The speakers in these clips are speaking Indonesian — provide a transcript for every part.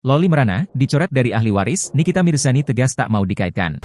Loli merana, dicoret dari ahli waris, Nikita Mirzani tegas tak mau dikaitkan.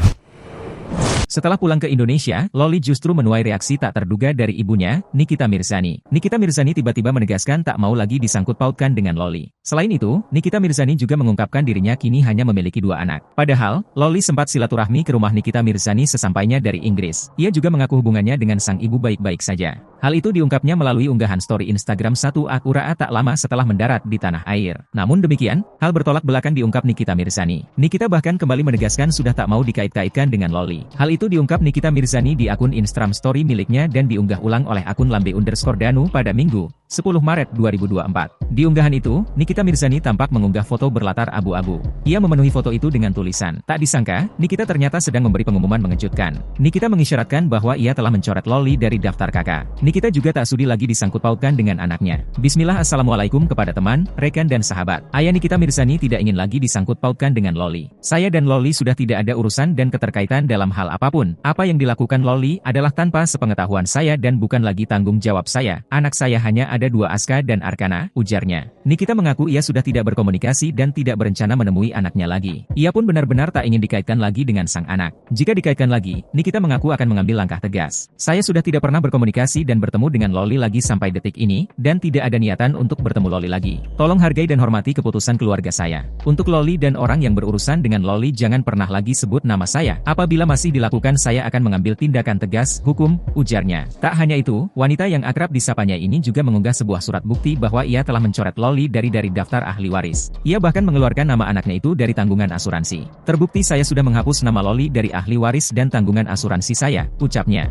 Setelah pulang ke Indonesia, Loli justru menuai reaksi tak terduga dari ibunya, Nikita Mirzani. Nikita Mirzani tiba-tiba menegaskan tak mau lagi disangkut pautkan dengan Loli. Selain itu, Nikita Mirzani juga mengungkapkan dirinya kini hanya memiliki 2 anak. Padahal, Loli sempat silaturahmi ke rumah Nikita Mirzani sesampainya dari Inggris. Ia juga mengaku hubungannya dengan sang ibu baik-baik saja. Hal itu diungkapnya melalui unggahan story Instagram 1 Akura tak lama setelah mendarat di tanah air. Namun demikian, hal bertolak belakang diungkap Nikita Mirzani. Nikita bahkan kembali menegaskan sudah tak mau dikait-kaitkan dengan Loli. Hal itu diungkap Nikita Mirzani di akun Instagram story miliknya dan diunggah ulang oleh akun lambe_danu pada Minggu, 10 Maret 2024. Di unggahan itu, Nikita Mirzani tampak mengunggah foto berlatar abu-abu. Ia memenuhi foto itu dengan tulisan, "Tak disangka, Nikita ternyata sedang memberi pengumuman mengejutkan." Nikita mengisyaratkan bahwa ia telah mencoret Loli dari daftar kakak. Nikita juga tak sudi lagi disangkut pautkan dengan anaknya. Bismillah, assalamualaikum kepada teman, rekan dan sahabat. Ayah Nikita Mirzani tidak ingin lagi disangkut pautkan dengan Loli. Saya dan Loli sudah tidak ada urusan dan keterkaitan dalam hal apapun. Apa yang dilakukan Loli adalah tanpa sepengetahuan saya dan bukan lagi tanggung jawab saya. Anak saya hanya ada 2 Aska dan Arkana, ujarnya. Nikita mengaku ia sudah tidak berkomunikasi dan tidak berencana menemui anaknya lagi. Ia pun benar-benar tak ingin dikaitkan lagi dengan sang anak. Jika dikaitkan lagi, Nikita mengaku akan mengambil langkah tegas. Saya sudah tidak pernah berkomunikasi dan bertemu dengan Loli lagi sampai detik ini, dan tidak ada niatan untuk bertemu Loli lagi. Tolong hargai dan hormati keputusan keluarga saya. Untuk Loli dan orang yang berurusan dengan Loli jangan pernah lagi sebut nama saya. Apabila masih dilakukan saya akan mengambil tindakan tegas, hukum, ujarnya. Tak hanya itu, wanita yang akrab disapanya ini juga mengunggah sebuah surat bukti bahwa ia telah mencoret Loli dari daftar ahli waris. Ia bahkan mengeluarkan nama anaknya itu dari tanggungan asuransi. Terbukti saya sudah menghapus nama Loli dari ahli waris dan tanggungan asuransi saya, ucapnya.